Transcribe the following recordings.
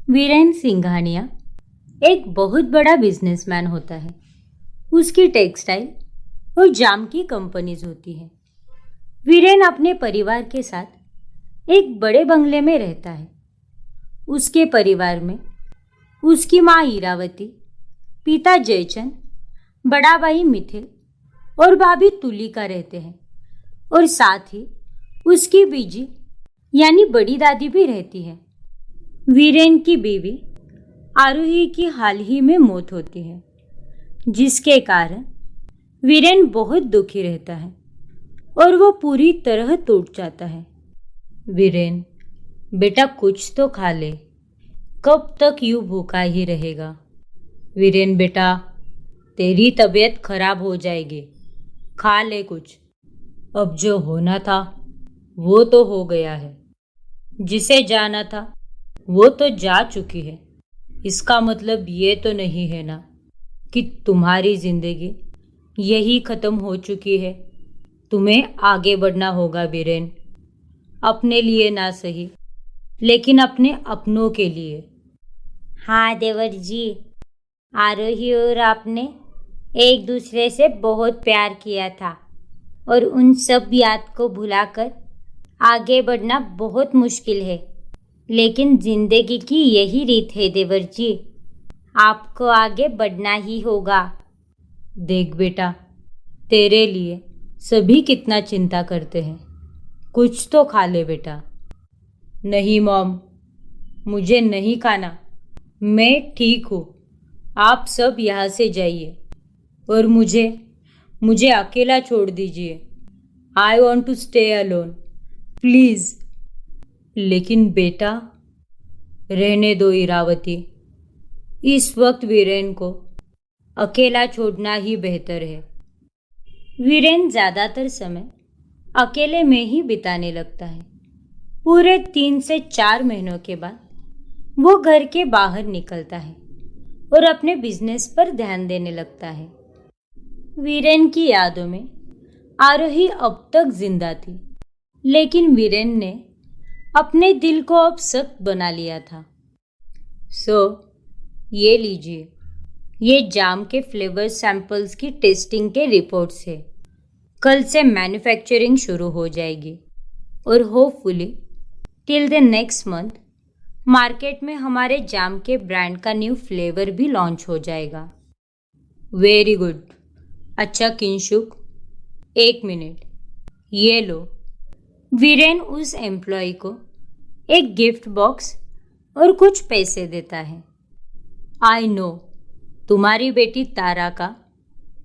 वीरेन सिंघानिया एक बहुत बड़ा बिजनेसमैन होता है। उसकी टेक्सटाइल और जाम की कंपनीज होती है। वीरेन अपने परिवार के साथ एक बड़े बंगले में रहता है। उसके परिवार में उसकी माँ ईरावती, पिता जयचंद, बड़ा भाई मिथिल और भाभी तुलिका रहते हैं और साथ ही उसकी बीजी यानी बड़ी दादी भी रहती है। वीरेन की बीवी आरोही की हाल ही में मौत होती है, जिसके कारण वीरेन बहुत दुखी रहता है और वो पूरी तरह टूट जाता है। वीरेन, बेटा कुछ तो खा ले, कब तक यूं भूखा ही रहेगा। वीरेन बेटा, तेरी तबीयत खराब हो जाएगी, खा ले कुछ। अब जो होना था वो तो हो गया है, जिसे जाना था वो तो जा चुकी है। इसका मतलब ये तो नहीं है ना कि तुम्हारी जिंदगी यही खत्म हो चुकी है। तुम्हें आगे बढ़ना होगा वीरेन, अपने लिए ना सही लेकिन अपने अपनों के लिए। हाँ देवर जी, आरोही और आपने एक दूसरे से बहुत प्यार किया था और उन सब याद को भुलाकर आगे बढ़ना बहुत मुश्किल है, लेकिन जिंदगी की यही रीत है देवर जी, आपको आगे बढ़ना ही होगा। देख बेटा, तेरे लिए सभी कितना चिंता करते हैं, कुछ तो खा ले बेटा। नहीं मॉम, मुझे नहीं खाना, मैं ठीक हूँ। आप सब यहाँ से जाइए और मुझे अकेला छोड़ दीजिए। I want to stay alone, please. लेकिन बेटा, रहने दो इरावती, इस वक्त वीरेन को अकेला छोड़ना ही बेहतर है। वीरेन ज़्यादातर समय अकेले में ही बिताने लगता है। पूरे 3 से 4 महीनों के बाद वो घर के बाहर निकलता है और अपने बिजनेस पर ध्यान देने लगता है। वीरेन की यादों में आरोही अब तक जिंदा थी, लेकिन वीरेन ने अपने दिल को अब सख्त बना लिया था। ये लीजिए, ये जाम के फ्लेवर सैंपल्स की टेस्टिंग के रिपोर्ट्स है। कल से मैन्युफैक्चरिंग शुरू हो जाएगी और hopefully till the next month market में हमारे जाम के ब्रांड का न्यू फ्लेवर भी लॉन्च हो जाएगा। Very good. अच्छा किंशुक, 1 मिनट, ये लो। वीरेन उस एम्प्लॉय को एक गिफ्ट बॉक्स और कुछ पैसे देता है। आई नो, तुम्हारी बेटी तारा का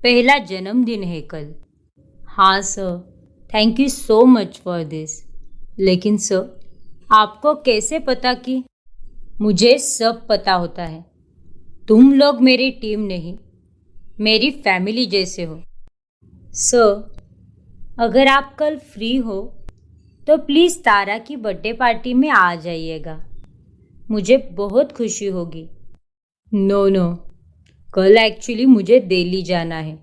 पहला जन्मदिन है कल। हाँ sir, thank you so much for this. लेकिन सर, आपको कैसे पता कि? मुझे सब पता होता है। तुम लोग मेरी टीम नहीं, मेरी फैमिली जैसे हो। सर, अगर आप कल फ्री हो तो प्लीज़ तारा की बर्थडे पार्टी में आ जाइएगा, मुझे बहुत खुशी होगी। नो, कल एक्चुअली मुझे दिल्ली जाना है,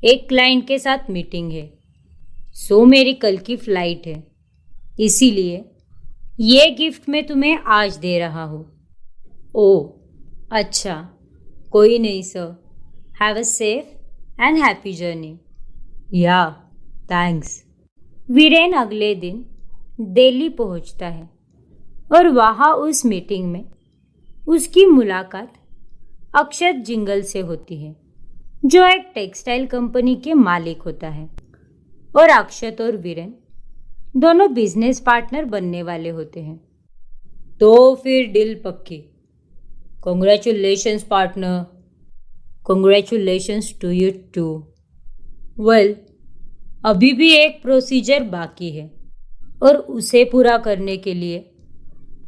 एक क्लाइंट के साथ मीटिंग है, सो मेरी कल की फ्लाइट है, इसीलिए ये गिफ्ट मैं तुम्हें आज दे रहा हूँ। ओह अच्छा, कोई नहीं sir, have a safe and happy journey. या थैंक्स। वीरेन अगले दिन दिल्ली पहुंचता है और वहाँ उस मीटिंग में उसकी मुलाकात अक्षत जिंगल से होती है, जो एक टेक्सटाइल कंपनी के मालिक होता है। और अक्षत और वीरेन दोनों बिजनेस पार्टनर बनने वाले होते हैं। तो फिर डील पक्की। Congratulations partner, congratulations to you too. Well, अभी भी एक प्रोसीजर बाकी है और उसे पूरा करने के लिए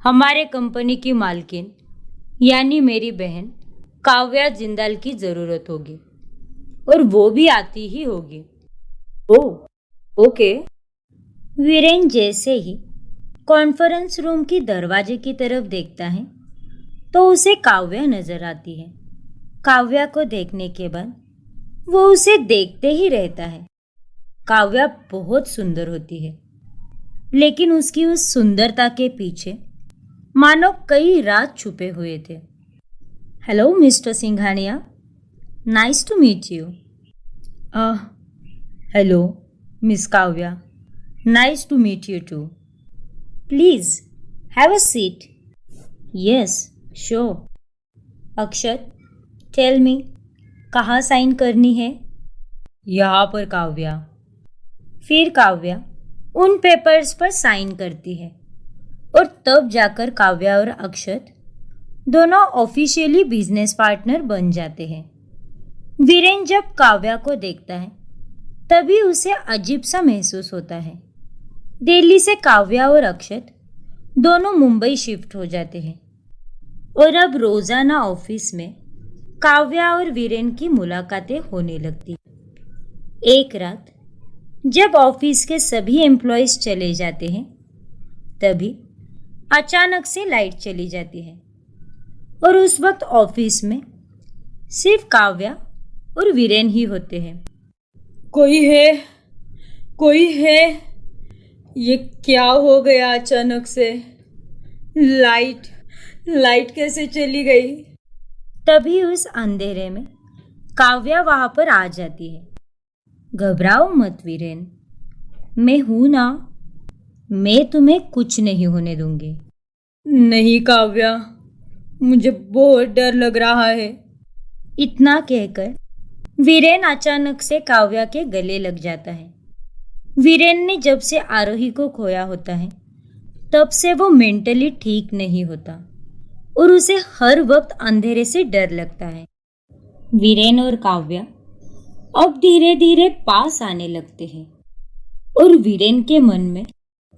हमारे कंपनी की मालकिन यानी मेरी बहन काव्या जिंदाल की ज़रूरत होगी और वो भी आती ही होगी। Oh okay. वीरेन जैसे ही कॉन्फ्रेंस रूम की दरवाजे की तरफ देखता है तो उसे काव्या नजर आती है। काव्या को देखने के बाद वो उसे देखते ही रहता है। काव्या बहुत सुंदर होती है, लेकिन उसकी उस सुंदरता के पीछे मानो कई रात छुपे हुए थे। Hello mister Singhania, nice to meet you. Hello miss Kavya, nice to meet you too. Please have a seat. Yes sure. Akshat, tell me, कहाँ साइन करनी है? यहाँ पर काव्या। फिर काव्या उन पेपर्स पर साइन करती है और तब जाकर काव्या और अक्षत दोनों ऑफिशियली बिजनेस पार्टनर बन जाते हैं। वीरेन जब काव्या को देखता है तभी उसे अजीब सा महसूस होता है। दिल्ली से काव्या और अक्षत दोनों मुंबई शिफ्ट हो जाते हैं और अब रोजाना ऑफिस में काव्या और वीरेन की मुलाकातें होने लगती। एक रात जब ऑफिस के सभी एम्प्लॉयज चले जाते हैं तभी अचानक से लाइट चली जाती है और उस वक्त ऑफिस में सिर्फ काव्या और वीरेन ही होते हैं। कोई है, कोई है, ये क्या हो गया अचानक से? लाइट कैसे चली गई? तभी उस अंधेरे में काव्या वहां पर आ जाती है। घबराओ मत वीरेन, मैं हूं ना, मैं तुम्हें कुछ नहीं होने दूंगी। नहीं काव्या, मुझे बहुत डर लग रहा है। इतना कहकर वीरेन अचानक से काव्या के गले लग जाता है। वीरेन ने जब से आरोही को खोया होता है तब से वो मेंटली ठीक नहीं होता और उसे हर वक्त अंधेरे से डर लगता है। वीरेन और काव्या अब धीरे धीरे पास आने लगते हैं और वीरेन के मन में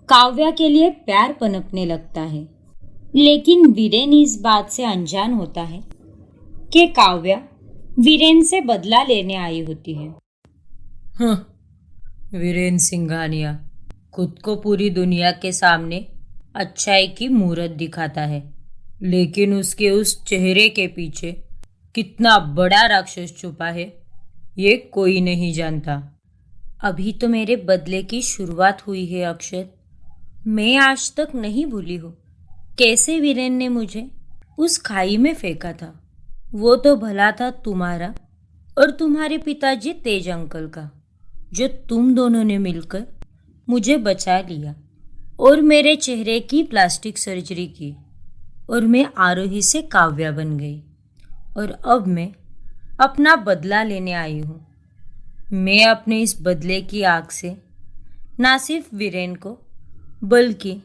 काव्या के लिए प्यार पनपने लगता है। लेकिन वीरेन इस बात से अनजान होता है कि काव्या वीरेन से बदला लेने आई होती है। हाँ, वीरेन सिंघानिया खुद को पूरी दुनिया के सामने अच्छाई की मूरत दिखाता है, लेकिन उसके उस चेहरे के पीछे कितना बड़ा राक्षस छुपा है ये कोई नहीं जानता। अभी तो मेरे बदले की शुरुआत हुई है अक्षत। मैं आज तक नहीं भूली हूँ कैसे वीरेन ने मुझे उस खाई में फेंका था। वो तो भला था तुम्हारा और तुम्हारे पिताजी तेज अंकल का, जो तुम दोनों ने मिलकर मुझे बचा लिया और मेरे चेहरे की प्लास्टिक सर्जरी की और मैं आरोही से काव्या बन गई और अब मैं अपना बदला लेने आई हूँ। मैं अपने इस बदले की आग से ना सिर्फ वीरेन को बल्कि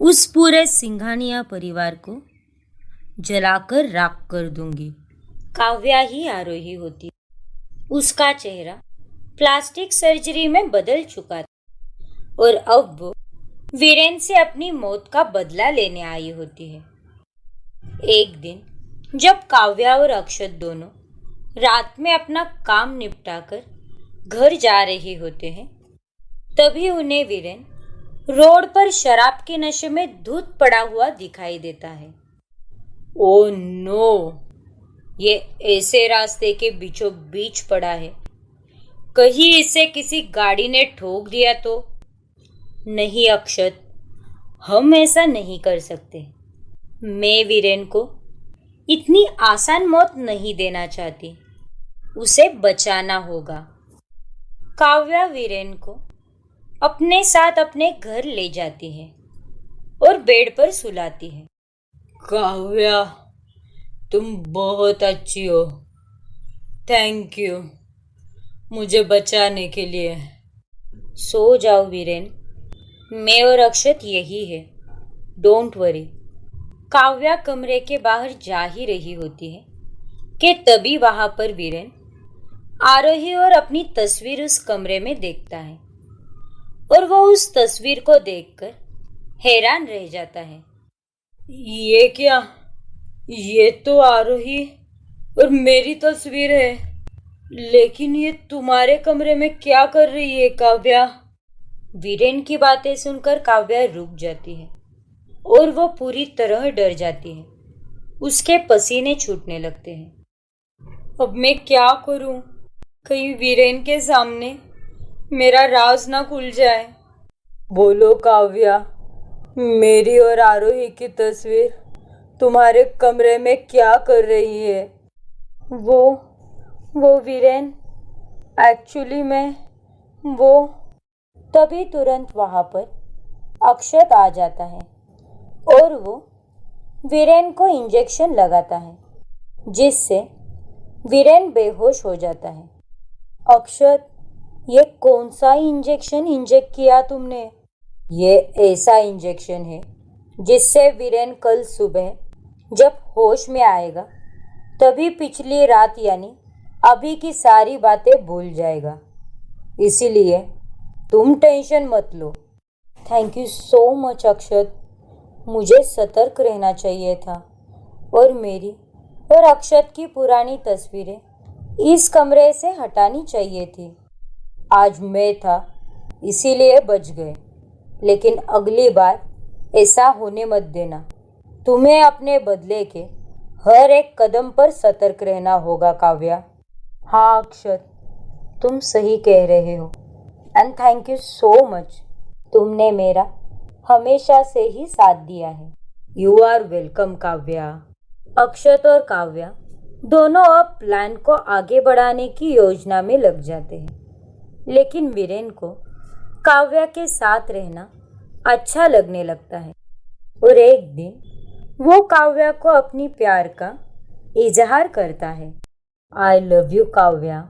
उस पूरे सिंघानिया परिवार को जलाकर राख कर दूंगी। काव्या ही आरोही होती। उसका चेहरा प्लास्टिक सर्जरी में बदल चुका था और अब वो वीरेन से अपनी मौत का बदला लेने आई होती है। एक दिन जब काव्या और अक्षत दोनों रात में अपना काम निपटाकर घर जा रहे होते हैं तभी उन्हें वीरेन रोड पर शराब के नशे में धुत पड़ा हुआ दिखाई देता है। ओ नो, ये ऐसे रास्ते के बीचों बीच पड़ा है, कहीं इसे किसी गाड़ी ने ठोक दिया तो? नहीं अक्षत, हम ऐसा नहीं कर सकते। मैं वीरेन को इतनी आसान मौत नहीं देना चाहती, उसे बचाना होगा। काव्या वीरेन को अपने साथ अपने घर ले जाती है और बेड पर सुलाती है। काव्या, तुम बहुत अच्छी हो, थैंक यू मुझे बचाने के लिए। सो जाओ वीरेन, मैं और अक्षत यही है, डोंट वरी। काव्या कमरे के बाहर जा ही रही होती है कि तभी वहां पर वीरेन आरोही और अपनी तस्वीर उस कमरे में देखता है और वो उस तस्वीर को देखकर हैरान रह जाता है। ये क्या? ये तो आरोही और मेरी तस्वीर है, लेकिन ये तुम्हारे कमरे में क्या कर रही है काव्या? वीरेन की बातें सुनकर काव्या रुक जाती है और वो पूरी तरह डर जाती है। उसके पसीने छूटने लगते हैं। अब मैं क्या करूं? कहीं वीरेन के सामने मेरा राज ना खुल जाए। बोलो काव्या, मेरी और आरोही की तस्वीर तुम्हारे कमरे में क्या कर रही है? वो वो वीरेन, एक्चुअली मैं वो तभी तुरंत वहां पर अक्षत आ जाता है और वो वीरेन को इंजेक्शन लगाता है, जिससे वीरेन बेहोश हो जाता है। अक्षत, ये कौन सा इंजेक्शन इंजेक्ट किया तुमने? ये ऐसा इंजेक्शन है जिससे वीरेन कल सुबह जब होश में आएगा तभी पिछली रात यानी अभी की सारी बातें भूल जाएगा। इसीलिए तुम टेंशन मत लो। थैंक यू सो मच अक्षत। मुझे सतर्क रहना चाहिए था और मेरी और अक्षत की पुरानी तस्वीरें इस कमरे से हटानी चाहिए थी। आज मैं था इसीलिए बच गए, लेकिन अगली बार ऐसा होने मत देना। तुम्हें अपने बदले के हर एक कदम पर सतर्क रहना होगा काव्या। हाँ अक्षत, तुम सही कह रहे हो। And thank you so much. तुमने मेरा हमेशा से ही साथ दिया है। You are welcome Kavya. Akshat और काव्या दोनों अब प्लान को आगे बढ़ाने की योजना में लग जाते हैं, लेकिन वीरेन को काव्या के साथ रहना अच्छा लगने लगता है और एक दिन वो काव्या को अपनी प्यार का इजहार करता है। आई लव यू काव्या।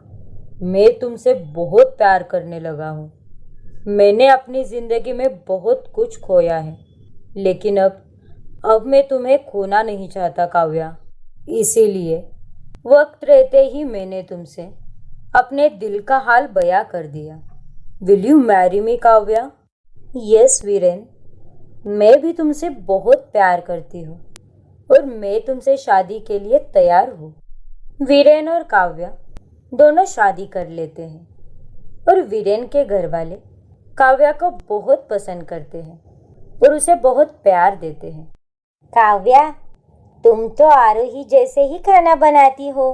मैं तुमसे बहुत प्यार करने लगा हूँ। मैंने अपनी जिंदगी में बहुत कुछ खोया है, लेकिन अब मैं तुम्हें खोना नहीं चाहता काव्या। इसीलिए वक्त रहते ही मैंने तुमसे अपने दिल का हाल बयां कर दिया। Will you marry me Kavya? Yes Viren, मैं भी तुमसे बहुत प्यार करती हूँ और मैं तुमसे शादी के लिए तैयार हूँ। वीरेन और काव्या दोनों शादी कर लेते हैं और वीरेन के घर वाले काव्या को बहुत पसंद करते हैं और उसे बहुत प्यार देते हैं। काव्या, तुम तो आरोही जैसे ही खाना बनाती हो।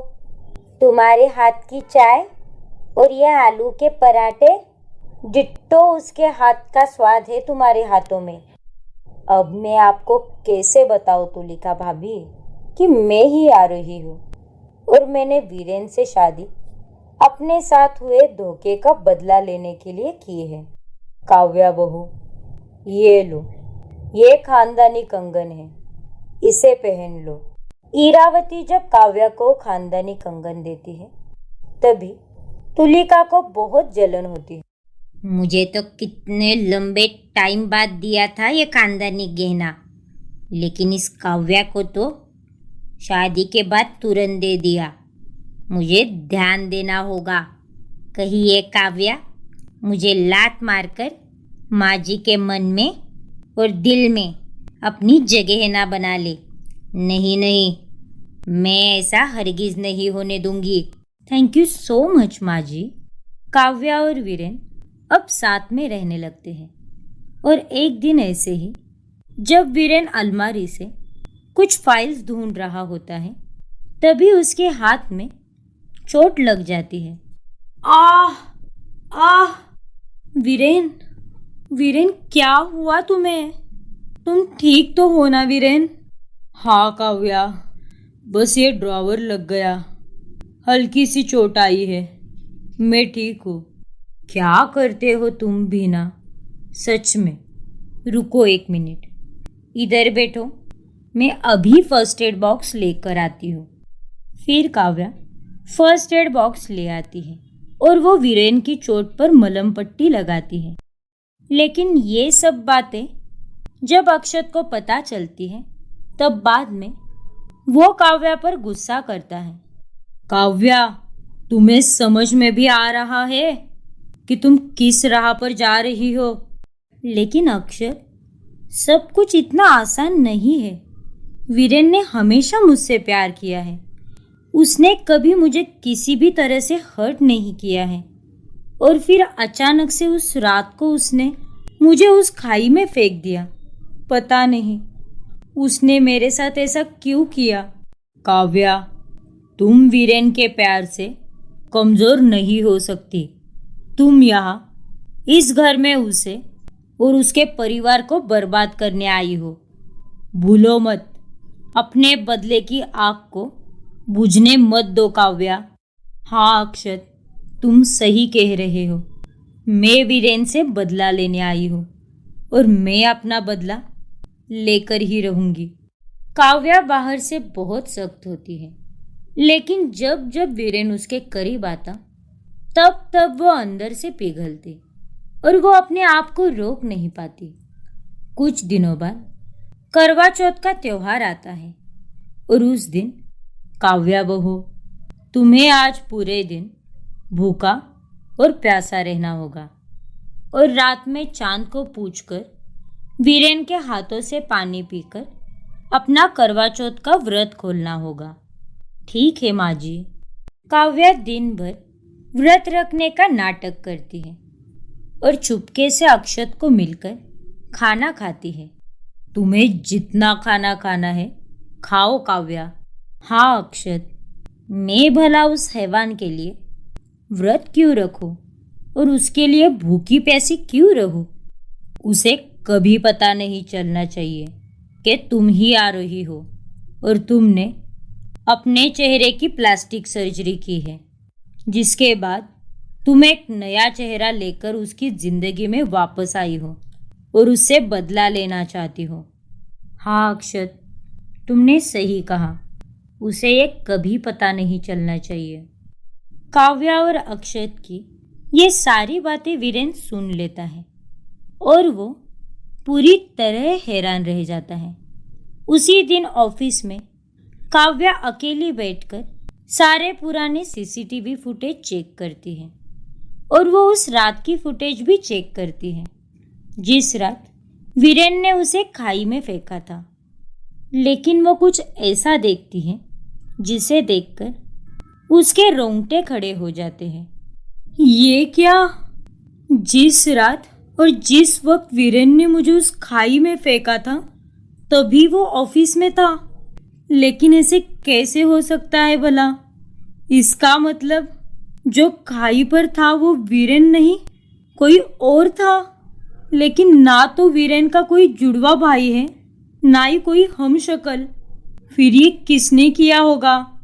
तुम्हारे हाथ की चाय और ये आलू के पराठे, डिट्टो उसके हाथ का स्वाद है तुम्हारे हाथों में। अब मैं आपको कैसे बताऊं तुलिका भाभी कि मैं ही आरोही हूँ और मैंने वीरेन से शादी अपने साथ हुए धोखे का बदला लेने के लिए की है। काव्या बहू, ये लो, ये खानदानी कंगन है, इसे पहन लो। इरावती जब काव्या को खानदानी कंगन देती है तभी तुलिका को बहुत जलन होती है। मुझे तो कितने लंबे टाइम बाद दिया था ये खानदानी गहना, लेकिन इस काव्या को तो शादी के बाद तुरंत दे दिया। मुझे ध्यान देना होगा, कहीं ये काव्या मुझे लात मारकर माँ जी के मन में और दिल में अपनी जगह ना बना ले। नहीं नहीं, मैं ऐसा हरगिज नहीं होने दूंगी। थैंक यू सो मच माँ जी। काव्या और वीरेन अब साथ में रहने लगते हैं और एक दिन ऐसे ही जब वीरेन अलमारी से कुछ फाइल्स ढूंढ रहा होता है तभी उसके हाथ में चोट लग जाती है। आह आह! वीरेन, वीरेन क्या हुआ तुम्हें? तुम ठीक तो हो ना वीरेन? हाँ काव्या, बस ये ड्रॉवर लग गया, हल्की सी चोट आई है। मैं ठीक हूँ। क्या करते हो तुम भी ना, सच में। रुको एक मिनट, इधर बैठो, मैं अभी फर्स्ट एड बॉक्स लेकर आती हूँ। फिर काव्या फर्स्ट एड बॉक्स ले आती है और वो वीरेन की चोट पर मलहम पट्टी लगाती है। लेकिन ये सब बातें जब अक्षत को पता चलती है तब बाद में वो काव्या पर गुस्सा करता है। काव्या, तुम्हें समझ में भी आ रहा है कि तुम किस राह पर जा रही हो? लेकिन अक्षत, सब कुछ इतना आसान नहीं है। वीरेन ने हमेशा मुझसे प्यार किया है। उसने कभी मुझे किसी भी तरह से हर्ट नहीं किया है और फिर अचानक से उस रात को उसने मुझे उस खाई में फेंक दिया। पता नहीं उसने मेरे साथ ऐसा क्यों किया। काव्या, तुम वीरेन के प्यार से कमज़ोर नहीं हो सकती। तुम यहाँ इस घर में उसे और उसके परिवार को बर्बाद करने आई हो। भूलो मत, अपने बदले की आग को बुझने मत दो काव्या। हाँ अक्षत, तुम सही कह रहे हो। मैं वीरेन से बदला लेने आई हूँ और मैं अपना बदला लेकर ही रहूंगी। काव्या बाहर से बहुत सख्त होती है, लेकिन जब जब वीरेन उसके करीब आता तब तब वो अंदर से पिघलती और वो अपने आप को रोक नहीं पाती। कुछ दिनों बाद करवा चौथ का त्योहार आता है और उस दिन काव्या बहू, तुम्हें आज पूरे दिन भूखा और प्यासा रहना होगा और रात में चांद को पूछकर वीरेन के हाथों से पानी पीकर अपना करवा चौथ का व्रत खोलना होगा। ठीक है माँ जी। काव्या दिन भर व्रत रखने का नाटक करती है और चुपके से अक्षत को मिलकर खाना खाती है। तुम्हें जितना खाना खाना है खाओ काव्या। हाँ अक्षत, मैं भला उस हैवान के लिए व्रत क्यों रखूं और उसके लिए भूखी प्यासी क्यों रहूं? उसे कभी पता नहीं चलना चाहिए कि तुम ही आ रही हो और तुमने अपने चेहरे की प्लास्टिक सर्जरी की है, जिसके बाद तुम एक नया चेहरा लेकर उसकी जिंदगी में वापस आई हो और उससे बदला लेना चाहती हो। हाँ अक्षत, तुमने सही कहा, उसे ये कभी पता नहीं चलना चाहिए। काव्या और अक्षत की ये सारी बातें वीरेन सुन लेता है और वो पूरी तरह हैरान रह जाता है। उसी दिन ऑफिस में काव्या अकेली बैठकर सारे पुराने सीसीटीवी फुटेज चेक करती है और वो उस रात की फुटेज भी चेक करती है जिस रात वीरेन ने उसे खाई में फेंका था। लेकिन वो कुछ ऐसा देखती है जिसे देखकर उसके रोंगटे खड़े हो जाते हैं। ये क्या? जिस रात और जिस वक्त वीरेन ने मुझे उस खाई में फेंका था तभी वो ऑफिस में था, लेकिन ऐसे कैसे हो सकता है भला? इसका मतलब जो खाई पर था वो वीरेन नहीं, कोई और था। लेकिन ना तो वीरेन का कोई जुड़वा भाई है, ना ही कोई हमशक्ल। फिर ये किसने किया होगा?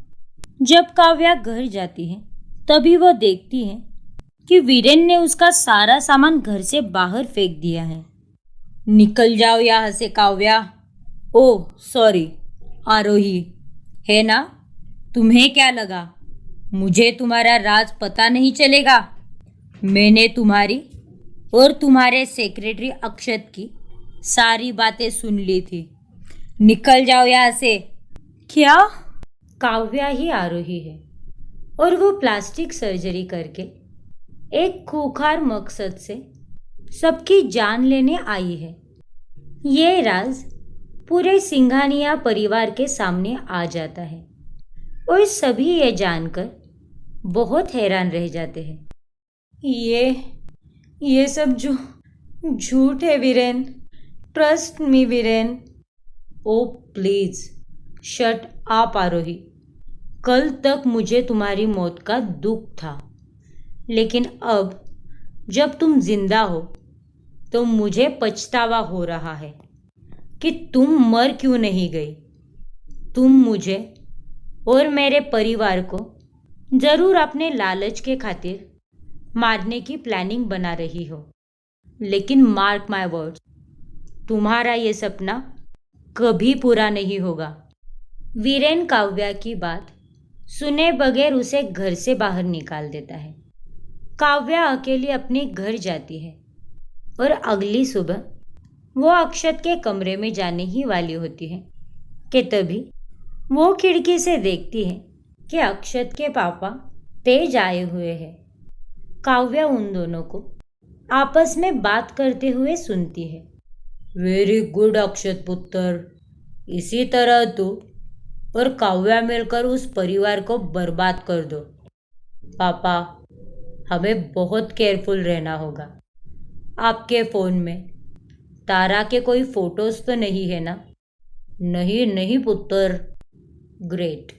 जब काव्या घर जाती है तभी वो देखती है कि वीरेन ने उसका सारा सामान घर से बाहर फेंक दिया है। निकल जाओ यहाँ से काव्या। ओह सॉरी आरोही, है ना? तुम्हें क्या लगा मुझे तुम्हारा राज पता नहीं चलेगा? मैंने तुम्हारी और तुम्हारे सेक्रेटरी अक्षत की सारी बातें सुन ली थी। निकल जाओ यहाँ से। क्या? काव्या ही आरोही है और वो प्लास्टिक सर्जरी करके एक खूंखार मकसद से सबकी जान लेने आई है। ये राज पूरे सिंघानिया परिवार के सामने आ जाता है और सभी ये जानकर बहुत हैरान रह जाते हैं। ये सब झूठ है Viren. Trust me Viren. Oh please shut up Aarohi. कल तक मुझे तुम्हारी मौत का दुख था, लेकिन अब जब तुम जिंदा हो तो मुझे पछतावा हो रहा है कि तुम मर क्यों नहीं गई। तुम मुझे और मेरे परिवार को जरूर अपने लालच के खातिर मारने की प्लानिंग बना रही हो, लेकिन मार्क माय वर्ड्स, तुम्हारा ये सपना कभी पूरा नहीं होगा। वीरेन काव्या की बात सुने बगैर उसे घर से बाहर निकाल देता है। काव्या अकेली अपने घर जाती है और अगली सुबह वो अक्षत के कमरे में जाने ही वाली होती है कि तभी वो खिड़की से देखती है कि अक्षत के पापा तेज आए हुए हैं। काव्या उन दोनों को आपस में बात करते हुए सुनती है। वेरी गुड अक्षत पुत्र, इसी तरह तू और काव्या मिलकर उस परिवार को बर्बाद कर दो। पापा, हमें बहुत केयरफुल रहना होगा। आपके फ़ोन में तारा के कोई फोटोज तो नहीं है ना? नहीं नहीं पुत्र। ग्रेट।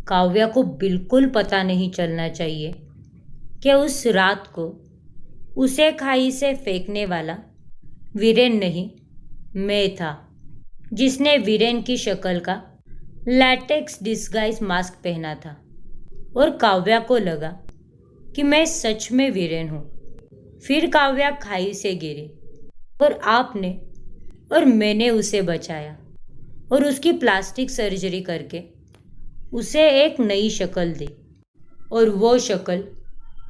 काव्या को बिल्कुल पता नहीं चलना चाहिए कि उस रात को उसे खाई से फेंकने वाला वीरेन नहीं, मैं था जिसने वीरेन की शक्ल का लैटेक्स डिस्गाइज मास्क पहना था। और काव्या को लगा कि मैं सच में वीरेन हूँ। फिर काव्या खाई से गिरी और आपने और मैंने उसे बचाया और उसकी प्लास्टिक सर्जरी करके उसे एक नई शक्ल दी। और वो शक्ल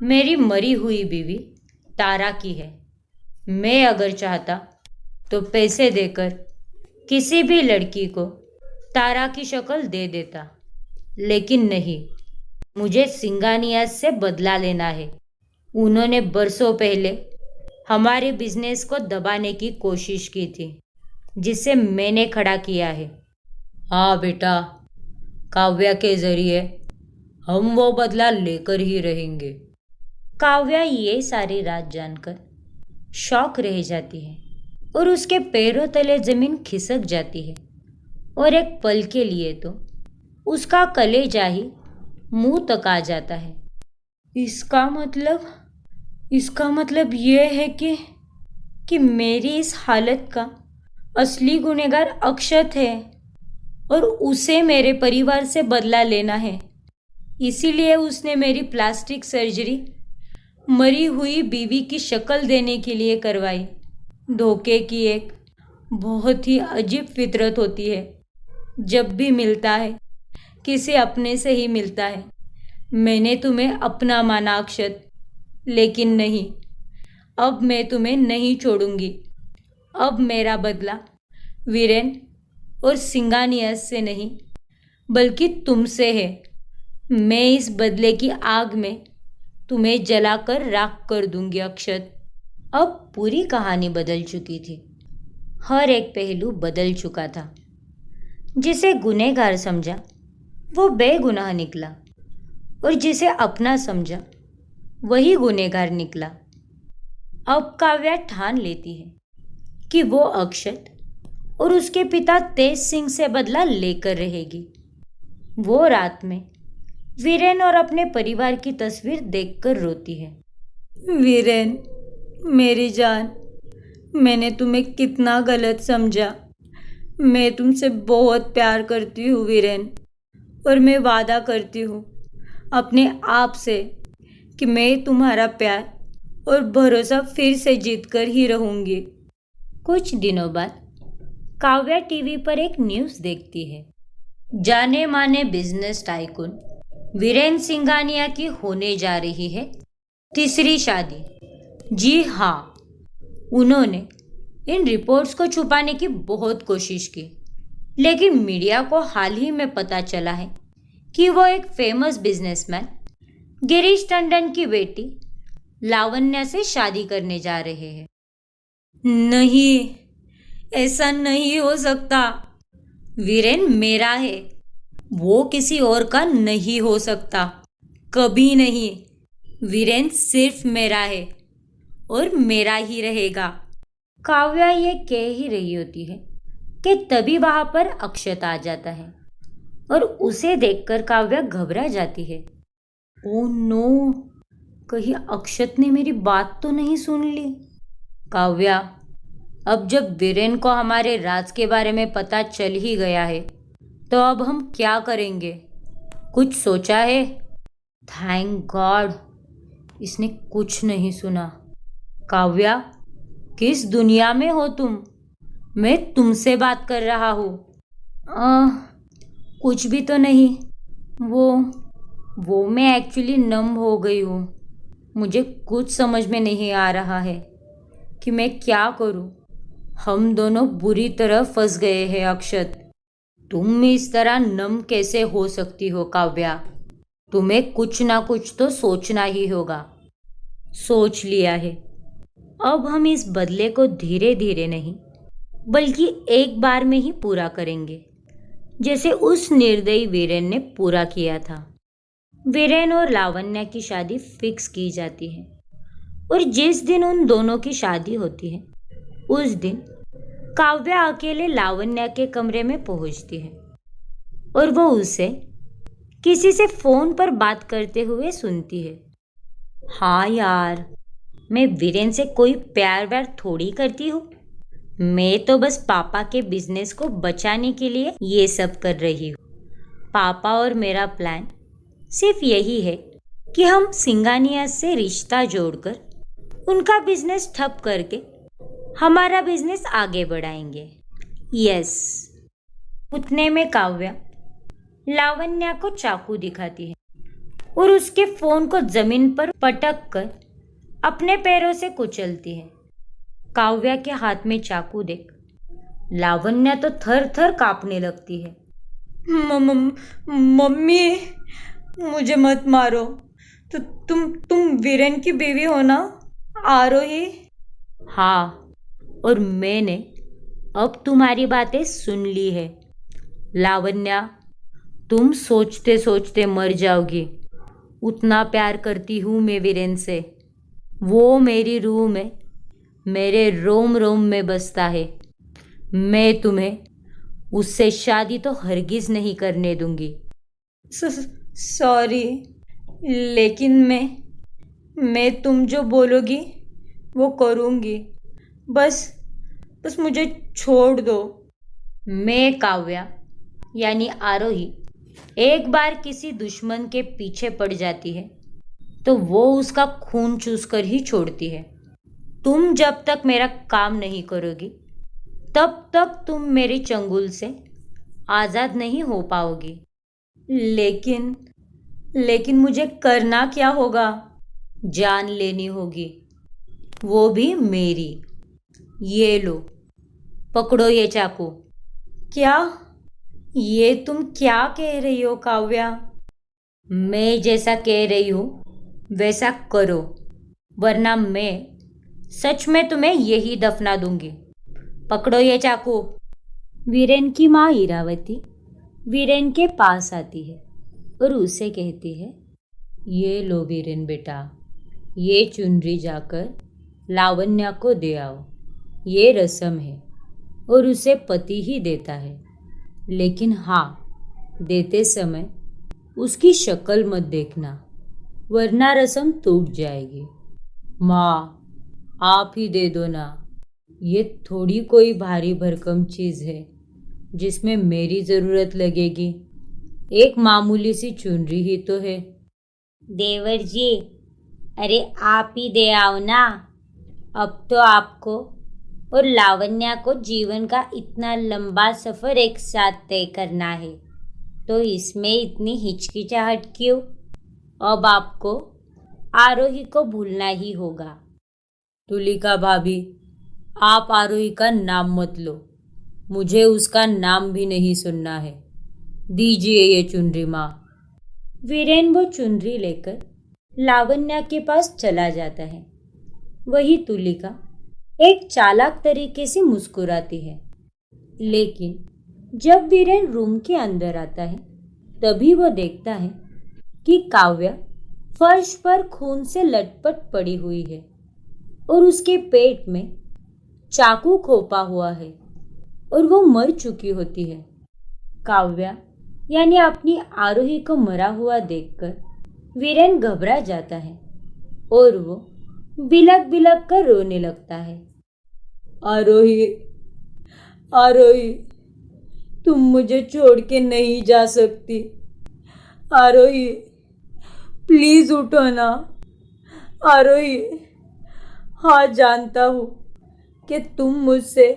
मेरी मरी हुई बीवी तारा की है। मैं अगर चाहता तो पैसे देकर किसी भी लड़की को तारा की शक्ल दे देता, लेकिन नहीं, मुझे सिंगानियास से बदला लेना है। उन्होंने बरसों पहले हमारे बिजनेस को दबाने की कोशिश की थी, जिसे मैंने खड़ा किया है। हाँ बेटा, काव्या के जरिए हम वो बदला लेकर ही रहेंगे। काव्या ये सारी रात जानकर शॉक रह जाती है और उसके पैरों तले जमीन खिसक जाती है और एक पल के लिए तो उसका कलेजा ही मुंह तक आ जाता है। इसका मतलब ये है कि मेरी इस हालत का असली गुनहगार अक्षत है और उसे मेरे परिवार से बदला लेना है। इसीलिए उसने मेरी प्लास्टिक सर्जरी मरी हुई बीवी की शक्ल देने के लिए करवाई। धोखे की एक बहुत ही अजीब फितरत होती है। जब भी मिलता है किसी अपने से ही मिलता है। मैंने तुम्हें अपना माना अक्षत, लेकिन नहीं, अब मैं तुम्हें नहीं छोड़ूंगी। अब मेरा बदला वीरेन और सिंगानियस से नहीं, बल्कि तुमसे है। मैं इस बदले की आग में तुम्हें जलाकर राख कर दूंगी अक्षत। अब पूरी कहानी बदल चुकी थी। हर एक पहलू बदल चुका था। जिसे गुनहगार समझा वो बेगुनाह निकला और जिसे अपना समझा वही गुनहगार निकला। अब काव्या ठान लेती है कि वो अक्षत और उसके पिता तेज सिंह से बदला लेकर रहेगी। वो रात में वीरेन और अपने परिवार की तस्वीर देखकर रोती है। वीरेन, मेरी जान, मैंने तुम्हें कितना गलत समझा। मैं तुमसे बहुत प्यार करती हूँ वीरेन, और मैं वादा करती हूँ अपने आप से कि मैं तुम्हारा प्यार और भरोसा फिर से जीत कर ही रहूँगी। कुछ दिनों बाद काव्या टीवी पर एक न्यूज़ देखती है। जाने माने बिजनेस टाइकून वीरेन सिंघानिया की होने जा रही है तीसरी शादी। जी हाँ, उन्होंने इन रिपोर्ट्स को छुपाने की बहुत कोशिश की, लेकिन मीडिया को हाल ही में पता चला है कि वो एक फेमस बिजनेसमैन गिरीश टंडन की बेटी लावण्या से शादी करने जा रहे हैं। नहीं, ऐसा नहीं हो सकता। वीरेन मेरा है, वो किसी और का नहीं हो सकता, कभी नहीं। वीरेन सिर्फ मेरा है और मेरा ही रहेगा। काव्या ये कह ही रही होती है कि तभी वहां पर अक्षत आ जाता है और उसे देखकर काव्या घबरा जाती है। ओ नो, कहीं अक्षत ने मेरी बात तो नहीं सुन ली। काव्या, अब जब वीरेन को हमारे राज के बारे में पता चल ही गया है, तो अब हम क्या करेंगे? कुछ सोचा है? थैंक गॉड, इसने कुछ नहीं सुना। काव्या, किस दुनिया में हो तुम? मैं तुमसे बात कर रहा हूँ। कुछ भी तो नहीं। वो मैं एक्चुअली नम हो गई हूँ। मुझे कुछ समझ में नहीं आ रहा है कि मैं क्या करूँ। हम दोनों बुरी तरह फंस गए हैं अक्षत। तुम इस तरह नम कैसे हो सकती हो काव्या? तुम्हें कुछ ना कुछ तो सोचना ही होगा। सोच लिया है। अब हम इस बदले को धीरे धीरे नहीं, बल्कि एक बार में ही पूरा करेंगे, जैसे उस निर्दयी वीरेन ने पूरा किया था। वीरेन और लावण्या की शादी फिक्स की जाती है और जिस दिन उन दोनों की शादी होती है उस दिन काव्या अकेले लावण्या के कमरे में पहुंचती है और वो उसे किसी से फोन पर बात करते हुए सुनती है। हाँ यार, मैं वीरेन से कोई प्यार व्यार थोड़ी करती हूँ। मैं तो बस पापा के बिजनेस को बचाने के लिए ये सब कर रही हूँ। पापा और मेरा प्लान सिर्फ यही है कि हम सिंगानिया से रिश्ता जोड़कर उनका बिजनेस ठप करके हमारा बिजनेस आगे बढ़ाएंगे। यस। उतने में काव्या लावण्या को चाकू दिखाती है और उसके फोन को जमीन पर पटक कर अपने पैरों से कुचलती है। काव्या के हाथ में चाकू देख लावण्या तो थर थर कांपने लगती है। मम्मी, मुझे मत मारो। तो तुम वीरेन की बीवी हो ना, आरोही? हाँ, और मैंने अब तुम्हारी बातें सुन ली है। लावण्या, तुम सोचते सोचते मर जाओगी। उतना प्यार करती हूँ मैं वीरेन से। वो मेरी रूह में, मेरे रोम रोम में बसता है। मैं तुम्हें उससे शादी तो हरगिज नहीं करने दूंगी। सॉरी, लेकिन मैं तुम जो बोलोगी वो करूँगी। बस मुझे छोड़ दो। मैं काव्या यानी आरोही एक बार किसी दुश्मन के पीछे पड़ जाती है तो वो उसका खून चूस कर ही छोड़ती है। तुम जब तक मेरा काम नहीं करोगी तब तक तुम मेरे चंगुल से आज़ाद नहीं हो पाओगी। लेकिन मुझे करना क्या होगा? जान लेनी होगी, वो भी मेरी। ये लो, पकड़ो ये चाकू। क्या? ये तुम क्या कह रही हो काव्या? मैं जैसा कह रही हूँ वैसा करो, वरना मैं सच में तुम्हें यही दफना दूंगी। पकड़ो ये चाकू। वीरेन की माँ इरावती वीरेन के पास आती है और उसे कहती है, ये लो वीरेन बेटा, ये चुनरी जाकर लावण्या को दे आओ। ये रस्म है और उसे पति ही देता है, लेकिन हाँ, देते समय उसकी शक्ल मत देखना, वरना रस्म टूट जाएगी। माँ, आप ही दे दो ना। ये थोड़ी कोई भारी भरकम चीज़ है जिसमें मेरी ज़रूरत लगेगी। एक मामूली सी चुनरी ही तो है। देवर जी, अरे आप ही दे आओ ना। अब तो आपको और लावण्या को जीवन का इतना लंबा सफ़र एक साथ तय करना है, तो इसमें इतनी हिचकिचाहट क्यों? अब आपको आरोही को भूलना ही होगा। तुलिका भाभी, आप आरोही का नाम मत लो, मुझे उसका नाम भी नहीं सुनना है। दीजिए ये चुनरी माँ। वीरेन वो चुनरी लेकर लावण्या के पास चला जाता है। वही तुलिका एक चालाक तरीके से मुस्कुराती है, लेकिन जब वीरेन रूम के अंदर आता है तभी वो देखता है कि काव्या फर्श पर खून से लटपट पड़ी हुई है और उसके पेट में चाकू खोपा हुआ है और वो मर चुकी होती है। काव्या यानी अपनी आरोही को मरा हुआ देखकर वीरेन घबरा जाता है और वो बिलक बिलक कर रोने लगता है। आरोही, आरोही, तुम मुझे छोड़ के नहीं जा सकती। आरोही, प्लीज उठो ना। आरोही, हाँ, जानता हूँ कि तुम मुझसे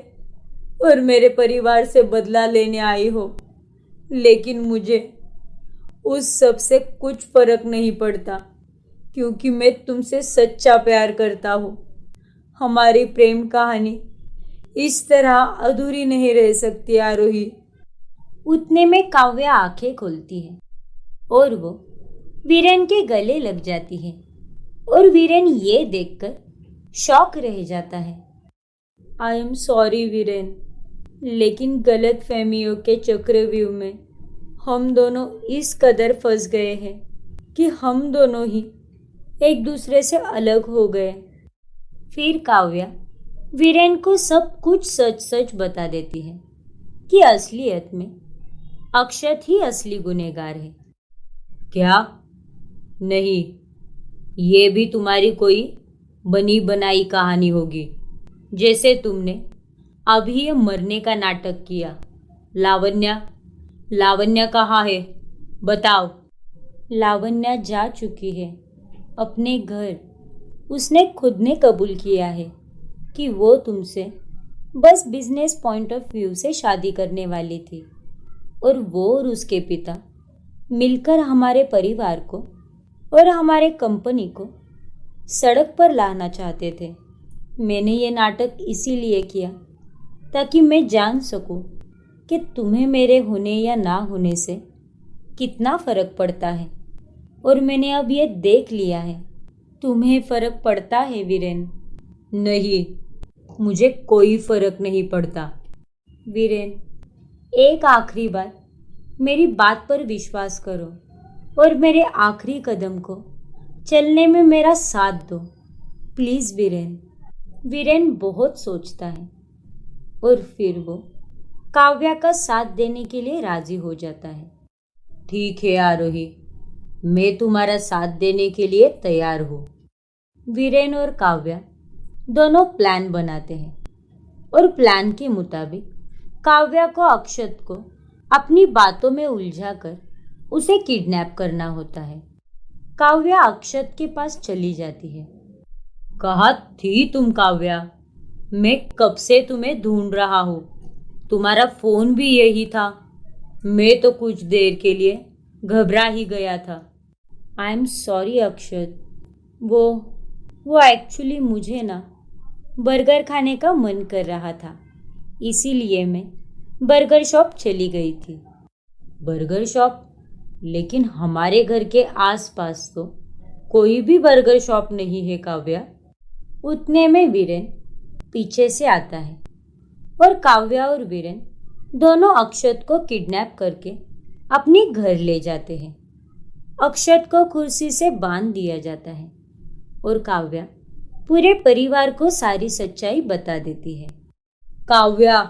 और मेरे परिवार से बदला लेने आई हो, लेकिन मुझे उस सब से कुछ फर्क नहीं पड़ता, क्योंकि मैं तुमसे सच्चा प्यार करता हूँ। हमारी प्रेम कहानी इस तरह अधूरी नहीं रह सकती आरोही। उतने में काव्या आंखें खोलती है और वो वीरेन के गले लग जाती है और वीरेन ये देखकर शॉक रह जाता है। आई एम सॉरी वीरेन, लेकिन गलत फहमियों के चक्रव्यूह में हम दोनों इस कदर फंस गए हैं कि हम दोनों ही एक दूसरे से अलग हो गए। फिर काव्या वीरेन को सब कुछ सच सच बता देती है कि असलियत में अक्षत ही असली गुनहगार है। क्या? नहीं, ये भी तुम्हारी कोई बनी बनाई कहानी होगी, जैसे तुमने अभी ये मरने का नाटक किया। लावण्या, लावण्या कहाँ है? बताओ। लावण्या जा चुकी है अपने घर। उसने खुद ने कबूल किया है कि वो तुमसे बस बिजनेस पॉइंट ऑफ व्यू से शादी करने वाली थी, और वो और उसके पिता मिलकर हमारे परिवार को और हमारे कंपनी को सड़क पर लाना चाहते थे। मैंने ये नाटक इसीलिए किया ताकि मैं जान सकूं कि तुम्हें मेरे होने या ना होने से कितना फ़र्क पड़ता है, और मैंने अब ये देख लिया है तुम्हें फ़र्क पड़ता है वीरेन। नहीं, मुझे कोई फर्क नहीं पड़ता। वीरेन, एक आखिरी बार मेरी बात पर विश्वास करो और मेरे आखिरी कदम को चलने में मेरा साथ दो, प्लीज़ वीरेन। वीरेन बहुत सोचता है और फिर वो काव्या का साथ देने के लिए राजी हो जाता है। ठीक है आरोही, मैं तुम्हारा साथ देने के लिए तैयार हूँ। वीरेन और काव्या दोनों प्लान बनाते हैं और प्लान के मुताबिक काव्या को अक्षत को अपनी बातों में उलझाकर उसे किडनैप करना होता है। काव्या अक्षत के पास चली जाती है। कहाँ थी तुम काव्या? मैं कब से तुम्हें ढूंढ रहा हूँ। तुम्हारा फोन भी यही था। मैं तो कुछ देर के लिए घबरा ही गया था। आई एम सॉरी अक्षत, वो एक्चुअली मुझे ना बर्गर खाने का मन कर रहा था, इसीलिए मैं बर्गर शॉप चली गई थी। Burger shop? लेकिन हमारे घर के आसपास तो कोई भी बर्गर शॉप नहीं है काव्या। उतने में वीरेन पीछे से आता है और काव्या और वीरेन दोनों अक्षत को किडनैप करके अपने घर ले जाते हैं। अक्षत को कुर्सी से बांध दिया जाता है और काव्या पूरे परिवार को सारी सच्चाई बता देती है। काव्या,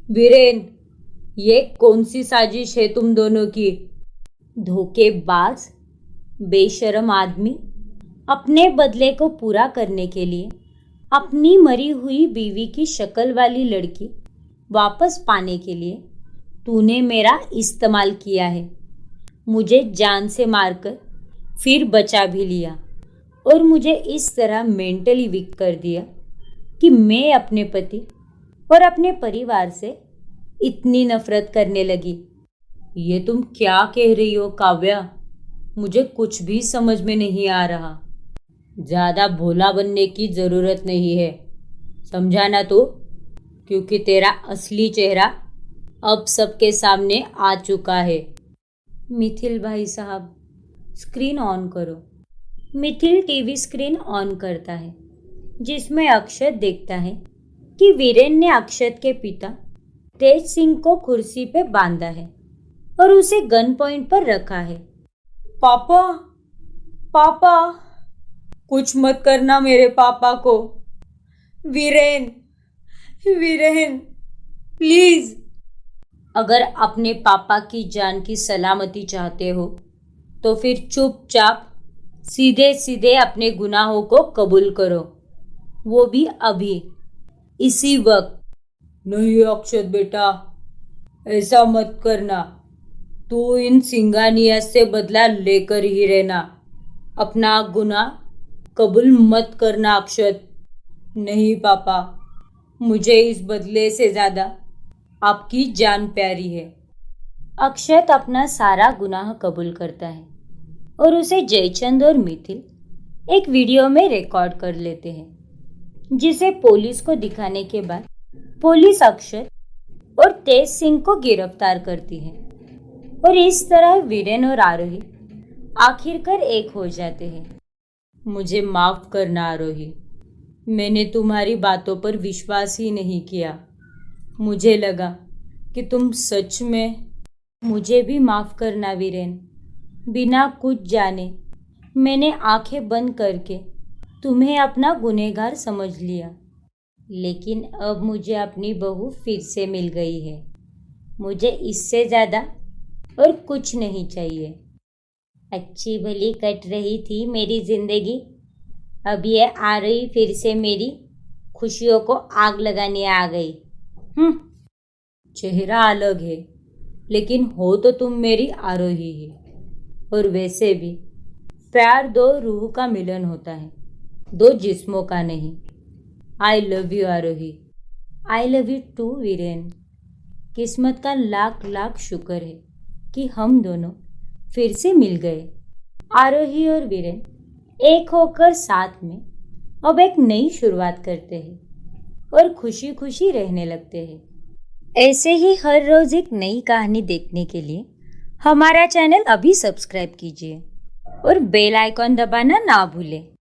वीरेन, ये कौन सी साजिश है तुम दोनों की? धोखेबाज, बेशर्म आदमी, अपने बदले को पूरा करने के लिए अपनी मरी हुई बीवी की शक्ल वाली लड़की वापस पाने के लिए तूने मेरा इस्तेमाल किया है। मुझे जान से मारकर फिर बचा भी लिया और मुझे इस तरह मेंटली वीक कर दिया कि मैं अपने पति और अपने परिवार से इतनी नफरत करने लगी। ये तुम क्या कह रही हो काव्या? मुझे कुछ भी समझ में नहीं आ रहा। ज्यादा भोला बनने की जरूरत नहीं है, समझा ना तू? क्योंकि तेरा असली चेहरा अब सबके सामने आ चुका है। मिथिल भाई साहब, स्क्रीन ऑन करो। मिथिल टीवी स्क्रीन ऑन करता है, जिसमें अक्षत देखता है कि वीरेन ने अक्षत के पिता तेज सिंह को कुर्सी पे बांधा है और उसे गन पॉइंट पर रखा है। पापा, पापा, कुछ मत करना मेरे पापा को। वीरेन, वीरेन, प्लीज। अगर अपने पापा की जान की सलामती चाहते हो तो फिर चुपचाप सीधे सीधे अपने गुनाहों को कबूल करो, वो भी अभी, इसी वक्त। नहीं अक्षत बेटा, ऐसा मत करना। तू इन सिंगानिया से बदला लेकर ही रहना। अपना गुनाह कबूल मत करना अक्षत। नहीं पापा, मुझे इस बदले से ज्यादा आपकी जान प्यारी है। अक्षत अपना सारा गुनाह कबूल करता है और उसे जयचंद और मिथिल एक वीडियो में रिकॉर्ड कर लेते हैं, जिसे पुलिस को दिखाने के बाद पुलिस अक्षत और तेज सिंह को गिरफ्तार करती है और इस तरह वीरेन और आरोही आखिरकार एक हो जाते हैं। मुझे माफ करना आरोही, मैंने तुम्हारी बातों पर विश्वास ही नहीं किया। मुझे लगा कि तुम सच में। मुझे भी माफ करना वीरेन, बिना कुछ जाने मैंने आंखें बंद करके तुम्हें अपना गुनहगार समझ लिया, लेकिन अब मुझे अपनी बहू फिर से मिल गई है। मुझे इससे ज़्यादा और कुछ नहीं चाहिए। अच्छी भली कट रही थी मेरी ज़िंदगी, अब ये आ रही फिर से मेरी खुशियों को आग लगाने आ गई। चेहरा अलग है, लेकिन हो तो तुम मेरी आरोही ही। और वैसे भी प्यार दो रूह का मिलन होता है, दो जिस्मों का नहीं। I love you Arohi. I love you too Viren. किस्मत का लाख लाख शुक्र है कि हम दोनों फिर से मिल गए। आरोही और वीरेन एक होकर साथ में अब एक नई शुरुआत करते हैं और खुशी खुशी रहने लगते हैं। ऐसे ही हर रोज एक नई कहानी देखने के लिए हमारा चैनल अभी सब्सक्राइब कीजिए और बेल आइकॉन दबाना ना भूलें।